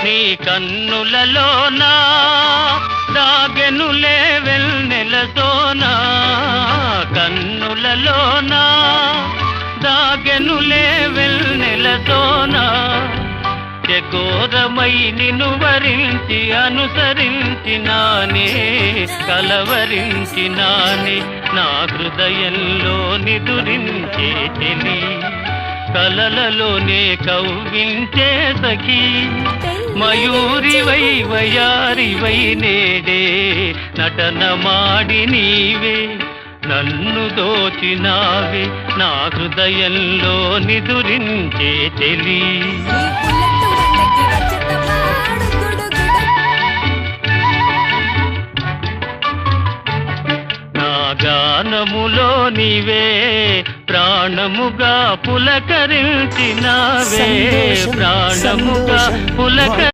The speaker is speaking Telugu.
నీ కన్నులలోనా దాగెనులే వెన్నెలతోనా, కన్నులలోనా దాగెనులే వెన్నెలతోనా, చకోరమై నిన్ను వరించి అనుసరించినానే, కలవరించినానే నా హృదయంలో నిదురించే చెలి, కలలలోనే కవ్వించే సఖీ, మయూరివై వయారివై నేడే నటన మాడి నీవే నన్ను దోచినావే, నా హృదయంలో నిదురించే చెలి. నా గానములో నీవే ప్రాణముగా పులకరించినావే, ప్రాణముగా పులక